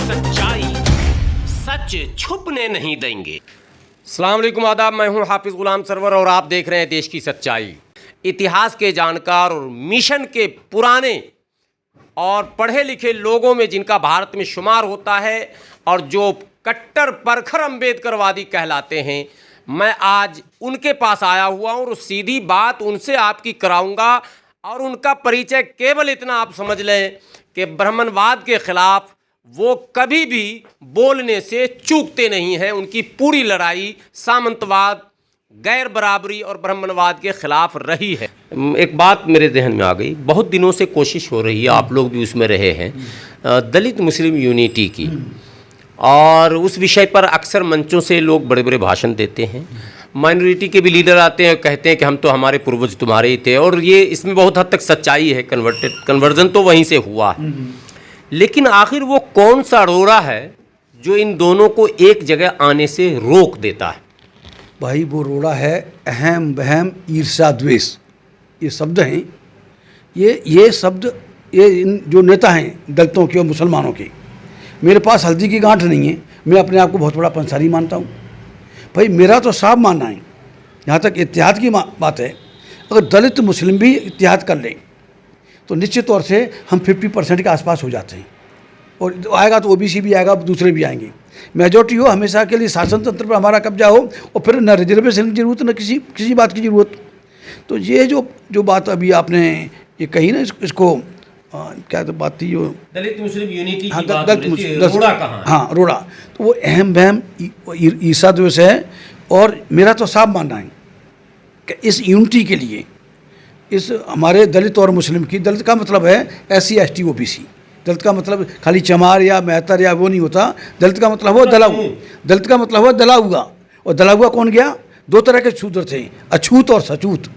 सच्चाई सच छुपने नहीं देंगे। अस्सलाम वालेकुम, आदाब। मैं हूं हाफिज़ गुलाम सरवर और आप देख रहे हैं देश की सच्चाई। इतिहास के जानकार और मिशन के पुराने और पढ़े लिखे लोगों में जिनका भारत में शुमार होता है और जो कट्टर परखर अम्बेडकरवादी कहलाते हैं, मैं आज उनके पास आया हुआ हूँ और सीधी बात उनसे आपकी कराऊंगा। और उनका परिचय केवल इतना आप समझ लें कि ब्राह्मणवाद के खिलाफ वो कभी भी बोलने से चूकते नहीं हैं। उनकी पूरी लड़ाई सामंतवाद, गैर बराबरी और ब्राह्मणवाद के खिलाफ रही है। एक बात मेरे जहन में आ गई, बहुत दिनों से कोशिश हो रही है, आप लोग भी उसमें रहे हैं, दलित मुस्लिम यूनिटी की, और उस विषय पर अक्सर मंचों से लोग बड़े बड़े भाषण देते हैं। माइनॉरिटी के भी लीडर आते हैं, कहते हैं कि हम तो हमारे पूर्वज तुम्हारे ही थे, और ये इसमें बहुत हद तक सच्चाई है। कन्वर्जन तो वहीं से हुआ है। लेकिन आखिर वो कौन सा रोड़ा है जो इन दोनों को एक जगह आने से रोक देता है? भाई वो रोड़ा है अहम वहम ईर्ष्या द्वेष, ये शब्द हैं। ये शब्द इन जो नेता हैं दलितों के और मुसलमानों के, मेरे पास हल्दी की गांठ नहीं है। मैं अपने आप को बहुत बड़ा पंसारी मानता हूँ। भाई मेरा तो साफ मानना है, यहाँ तक इत्तेहाद की बात है, अगर दलित मुस्लिम भी इत्तेहाद कर लें तो निश्चित तौर से हम 50% के आसपास हो जाते हैं। और आएगा तो ओबीसी भी आएगा, दूसरे भी आएंगे। मेजॉरिटी हो, हमेशा के लिए शासन तंत्र पर हमारा कब्जा हो, और फिर न रिजर्वेशन की जरूरत न किसी बात की ज़रूरत। तो ये जो बात अभी आपने ये कही ना, इसको क्या तो बात थी, जो दलित मुस्लिम यूनिटी हाँ, की बात हो रही थी, रोड़ा कहाँ है? हाँ रोड़ा, तो वो अहम वहम ईर्ष्या द्वेष है। और मेरा तो साफ मानना है कि इस यूनिटी के लिए, इस हमारे दलित और मुस्लिम की, दलित का मतलब है SC ST OBC, दलित का मतलब खाली चमार या मेहतर या वो नहीं होता। दलित का मतलब हो दलाऊ, दलित का मतलब हो दला हुआ। और दला हुआ कौन गया? दो तरह के शूद्र थे, अछूत और सचूत।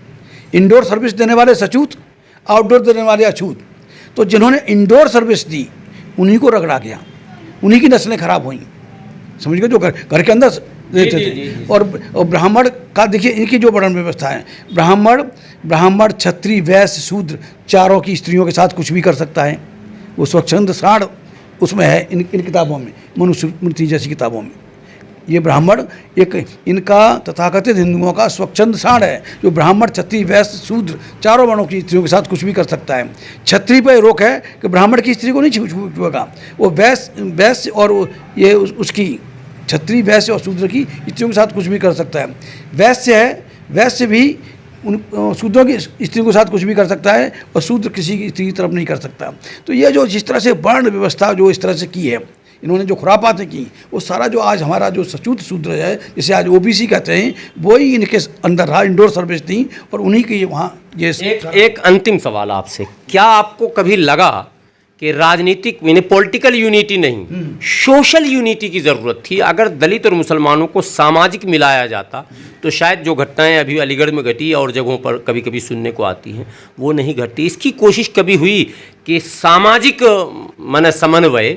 इंडोर सर्विस देने वाले सचूत, आउटडोर देने वाले अछूत। तो जिन्होंने इंडोर सर्विस दी उन्हीं को रगड़ा गया, उन्हीं की नस्लें खराब हुई, समझ गए, जो घर के अंदर रहते थे। और ब्राह्मण का देखिए, इनकी जो वर्ण व्यवस्था है, ब्राह्मण क्षत्रिय वैश्य शूद्र चारों की स्त्रियों के साथ कुछ भी कर सकता है। वो स्वच्छंद साढ़ उसमें है, इन किताबों में, मनुस्मृति जैसी किताबों में। ये ब्राह्मण एक इनका तथाकथित हिंदुओं का स्वच्छंद साढ़ है, जो ब्राह्मण क्षत्रिय वैश्य शूद्र चारों वर्णों की स्त्रियों के साथ कुछ भी कर सकता है। क्षत्रिय पर रोक है कि ब्राह्मण की स्त्री को नहीं छुएगा। वो वैश्य और ये उसकी क्षत्रिय वैश्य और शूद्र की स्त्रियों के साथ कुछ भी कर सकता है। वैश्य भी उन शूद्रों की स्त्रियों के साथ कुछ भी कर सकता है, और शूद्र किसी की स्त्री की तरफ नहीं कर सकता। तो ये जो जिस तरह से वर्ण व्यवस्था जो इस तरह से की है, इन्होंने जो खुरापातें की, वो सारा जो आज हमारा जो सचूत शूद्र है, जिसे आज OBC कहते हैं, वही इनके अंदर रहा। इंडोर सर्विस थी और उन्हीं की वहाँ ये एक अंतिम सवाल आपसे, क्या आपको कभी लगा कि राजनीतिक पॉलिटिकल यूनिटी नहीं, सोशल यूनिटी की ज़रूरत थी? अगर दलित और मुसलमानों को सामाजिक मिलाया जाता तो शायद जो घटनाएं अभी अलीगढ़ में घटी और जगहों पर कभी कभी सुनने को आती हैं, वो नहीं घटती। इसकी कोशिश कभी हुई कि सामाजिक समन्वय,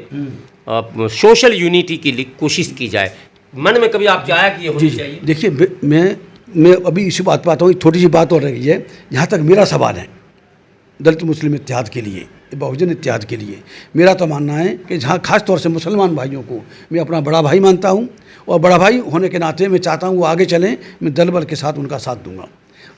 सोशल यूनिटी की कोशिश की जाए? मन में कभी आपके आया कि ये होनी चाहिए? देखिए, मैं अभी इसी बात पर आता हूँ। थोड़ी सी बात और रह गई है। जहाँ तक मेरा सवाल है दलित मुस्लिम इत्तेहाद के लिए, बहुजन इत्तेहाद के लिए, मेरा तो मानना है कि जहाँ खास तौर से मुसलमान भाइयों को मैं अपना बड़ा भाई मानता हूँ, और बड़ा भाई होने के नाते मैं चाहता हूँ वो आगे चलें। मैं दल बल के साथ उनका साथ दूंगा।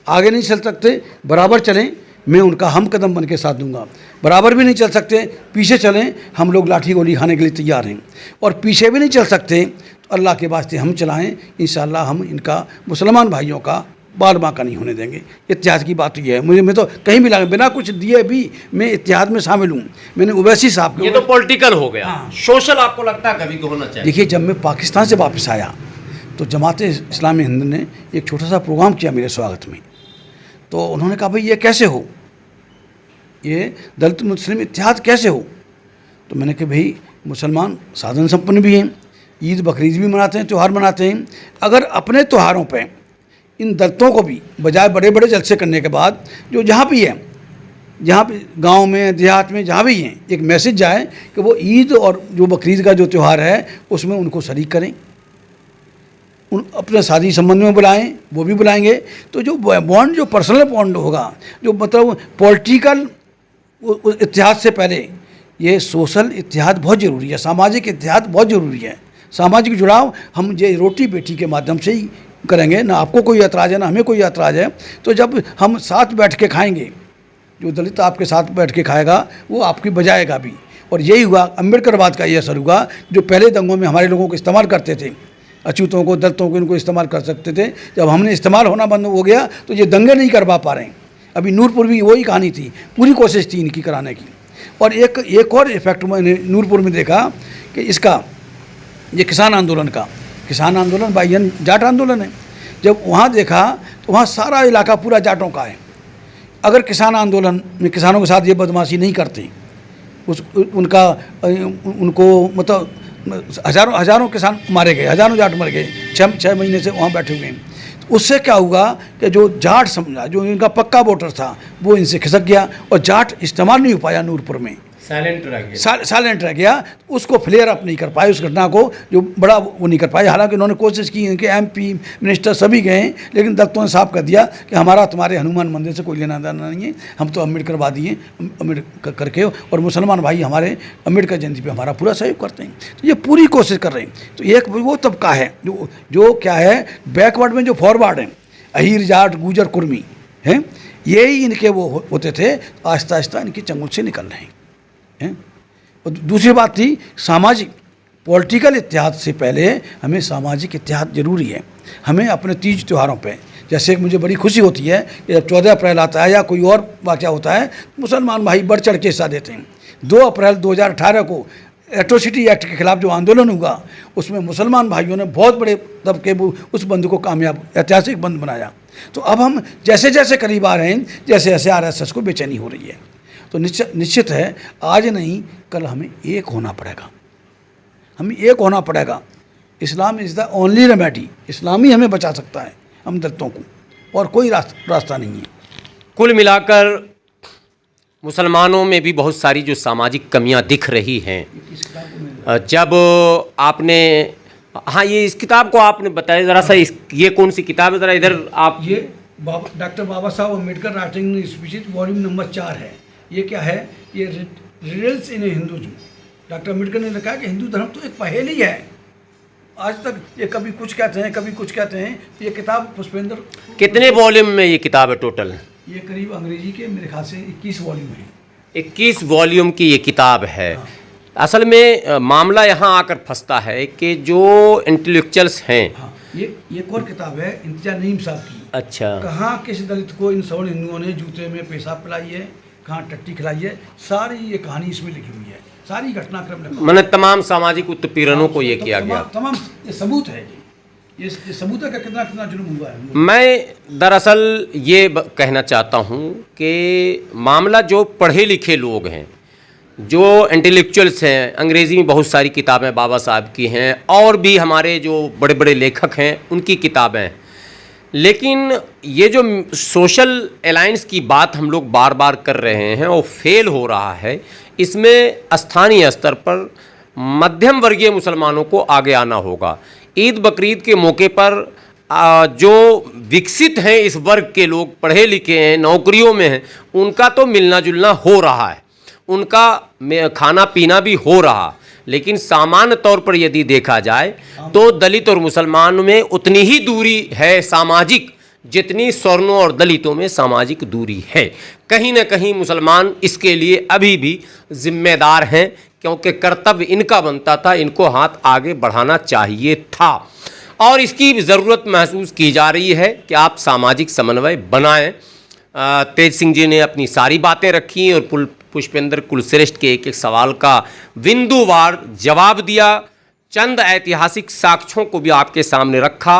आगे नहीं चल सकते, बराबर चलें, मैं उनका हम कदम बन के साथ दूंगा। बराबर भी नहीं चल सकते, पीछे चलें, हम लोग लाठी गोली खाने के लिए तैयार हैं। और पीछे भी नहीं चल सकते तो अल्लाह के वास्ते हम चलाएं। इंशाअल्लाह हम इनका, मुसलमान भाइयों का, बाल बांका नहीं होने देंगे। इत्तेहाद की बात ये है। मैं तो कहीं भी बिना कुछ दिए भी मैं इत्तेहाद में शामिल हूँ। मैंने ओवैसी साहब, ये तो पॉलिटिकल हो गया। हाँ। सोशल आपको लगता है कभी होना चाहिए? देखिए, जब मैं पाकिस्तान से वापस आया तो जमात इस्लामी हिंद ने एक छोटा सा प्रोग्राम किया मेरे स्वागत में। तो उन्होंने कहा, भाई ये कैसे हो, ये दलित मुस्लिम इत्तेहाद कैसे हो? तो मैंने कहा, भाई मुसलमान साधन संपन्न भी हैं, ईद बकरीद भी मनाते हैं, त्यौहार मनाते हैं। अगर अपने त्योहारों पर इन दलितों को भी बजाय बड़े बड़े जलसे करने के बाद, जो जहाँ भी है, जहाँ पे गांव में देहात में जहाँ भी हैं, एक मैसेज जाए कि वो ईद और जो बकरीद का जो त्यौहार है उसमें उनको शरीक करें, उन अपने शादी संबंध में बुलाएं, वो भी बुलाएंगे। तो जो बॉन्ड, जो पर्सनल बॉन्ड होगा, जो मतलब पॉलिटिकल इतिहास से पहले ये सोशल इत्तेहाद बहुत ज़रूरी है, सामाजिक इत्तेहाद बहुत ज़रूरी है। सामाजिक जुड़ाव हम ये रोटी बेटी के माध्यम से ही करेंगे, ना आपको कोई ऐतराज़ है ना हमें कोई ऐतराज़ है। तो जब हम साथ बैठ के खाएंगे, जो दलित आपके साथ बैठ के खाएगा वो आपकी बजाएगा भी। और यही हुआ, अम्बेडकरवाद का ये असर हुआ। जो पहले दंगों में हमारे लोगों को इस्तेमाल करते थे, अछूतों को, दलितों को, इनको इस्तेमाल कर सकते थे, जब हमने इस्तेमाल होना बंद हो गया तो ये दंगे नहीं करवा पा रहे हैं। अभी नूरपुर भी वही कहानी थी, पूरी कोशिश थी इनकी कराने की। और एक और इफेक्ट मैंने नूरपुर में देखा कि इसका, ये किसान आंदोलन बाईयन जाट आंदोलन है। जब वहाँ देखा तो वहाँ सारा इलाका पूरा जाटों का है। अगर किसान आंदोलन में किसानों के साथ ये बदमाशी नहीं करते, उनको मतलब हज़ारों किसान मारे गए, हज़ारों जाट मर गए, 6 महीने से वहाँ बैठे हुए हैं। तो उससे क्या हुआ कि जो जाट समझा, जो इनका पक्का वोटर था, वो इनसे खिसक गया और जाट इस्तेमाल नहीं हो पाया नूरपुर में, साइलेंट रह गया। उसको फ्लेयर अप नहीं कर पाए, उस घटना को जो बड़ा वो नहीं कर पाए। हालांकि उन्होंने कोशिश की, इनके MP मिनिस्टर सभी गए, लेकिन दलितों ने साफ कर दिया कि हमारा तुम्हारे हनुमान मंदिर से कोई लेना देना नहीं है, हम तो अम्बेडकरवादी हैं, अम्बेडकर करके। और मुसलमान भाई हमारे अम्बेडकर जयंती पे हमारा पूरा सहयोग करते हैं। तो ये पूरी कोशिश कर रहे हैं। तो एक वो तबका है जो क्या है, बैकवर्ड में जो फॉरवर्ड हैं, अहीर, जाट, गुजर, कुर्मी हैं, यही इनके वो होते थे। आहिस्ता आहिस्ता इनकी चंगुल से निकल रहे हैं। और दूसरी बात थी सामाजिक, पॉलिटिकल इत्तेहाद से पहले हमें सामाजिक इत्तेहाद ज़रूरी है। हमें अपने तीज त्योहारों पे, जैसे मुझे बड़ी खुशी होती है कि जब 14 अप्रैल आता है या कोई और वाक़या होता है, मुसलमान भाई बढ़ चढ़ के हिस्सा देते हैं। 2 अप्रैल 2018 को एट्रोसिटी एक्ट के खिलाफ जो आंदोलन हुआ, उसमें मुसलमान भाइयों ने बहुत बड़े दबके उस बंद को कामयाब, ऐतिहासिक बंद बनाया। तो अब हम जैसे जैसे करीब आ रहे हैं, जैसे जैसे RSS को बेचैनी हो रही है। तो निश्चित है आज नहीं कल हमें एक होना पड़ेगा, हमें एक होना पड़ेगा। इस्लाम इज़ द ओनली रेमेडी, इस्लाम ही हमें बचा सकता है हम दलितों को, और कोई रास्ता नहीं है। कुल मिलाकर मुसलमानों में भी बहुत सारी जो सामाजिक कमियां दिख रही हैं। जब आपने, हाँ, ये इस किताब को आपने बताया ज़रा सा, ये कौन सी किताब है, ज़रा इधर आप। ये डॉक्टर बाबा Saheb Ambedkar writing speeches volume number 4 है। ये क्या है, ये रिडल्स इन हिंदुज़म। डॉक्टर अम्बेडकर ने लिखा है कि हिंदू धर्म तो एक पहेली है। आज तक ये कभी कुछ कहते हैं, कभी कुछ कहते हैं। ये किताब पुष्पेंद्र, कितने वॉल्यूम में ये किताब है टोटल? ये करीब अंग्रेजी के मेरे ख्याल से 21 वॉल्यूम है। 21 वॉल्यूम की ये किताब है। हाँ। असल में मामला यहाँ आकर फंसता है कि जो इंटेलेक्चुअल्स हैं, हाँ, ये एक और किताब है इंतजार नईम साहब की। अच्छा। कहाँ किस दलित को इन सवर्ण हिंदुओं ने जूते में पेशाब पिलाई है, कहाँ टट्टी खिलाई है, सारी ये कहानी इसमें लिखी हुई है, सारी घटनाक्रम लिखा। मैंने तमाम सामाजिक उत्पीड़नों को ये किया गया, तमाम ये सबूत है। ये सबूत है कि कितना कितना जुल्म हुआ है। मैं दरअसल ये कहना चाहता हूँ कि मामला जो पढ़े लिखे लोग हैं, जो इंटेलेक्चुअल्स हैं, अंग्रेज़ी में बहुत सारी किताबें बाबा साहब की हैं, और भी हमारे जो बड़े बड़े लेखक हैं उनकी किताबें, लेकिन ये जो सोशल अलायंस की बात हम लोग बार बार कर रहे हैं वो फेल हो रहा है। इसमें स्थानीय स्तर पर मध्यम वर्गीय मुसलमानों को आगे आना होगा। ईद बकरीद के मौके पर जो विकसित हैं इस वर्ग के लोग, पढ़े लिखे हैं, नौकरियों में हैं, उनका तो मिलना जुलना हो रहा है, उनका खाना पीना भी हो रहा, लेकिन सामान्य तौर पर यदि देखा जाए तो दलित और मुसलमान में उतनी ही दूरी है सामाजिक, जितनी सवर्णों और दलितों में सामाजिक दूरी है। कहीं न कहीं मुसलमान इसके लिए अभी भी जिम्मेदार हैं, क्योंकि कर्तव्य इनका बनता था, इनको हाथ आगे बढ़ाना चाहिए था, और इसकी ज़रूरत महसूस की जा रही है कि आप सामाजिक समन्वय बनाएं। तेज सिंह जी ने अपनी सारी बातें रखी और पुष्पेंद्र कुलश्रेष्ठ के एक एक सवाल का बिंदुवार जवाब दिया, चंद ऐतिहासिक साक्ष्यों को भी आपके सामने रखा।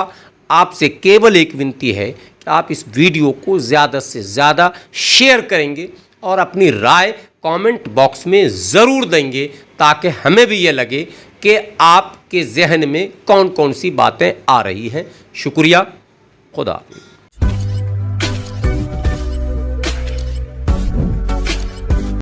आपसे केवल एक विनती है कि आप इस वीडियो को ज़्यादा से ज़्यादा शेयर करेंगे और अपनी राय कमेंट बॉक्स में ज़रूर देंगे, ताकि हमें भी ये लगे कि आपके जहन में कौन कौन सी बातें आ रही हैं। शुक्रिया, खुदा हाफ़िज़।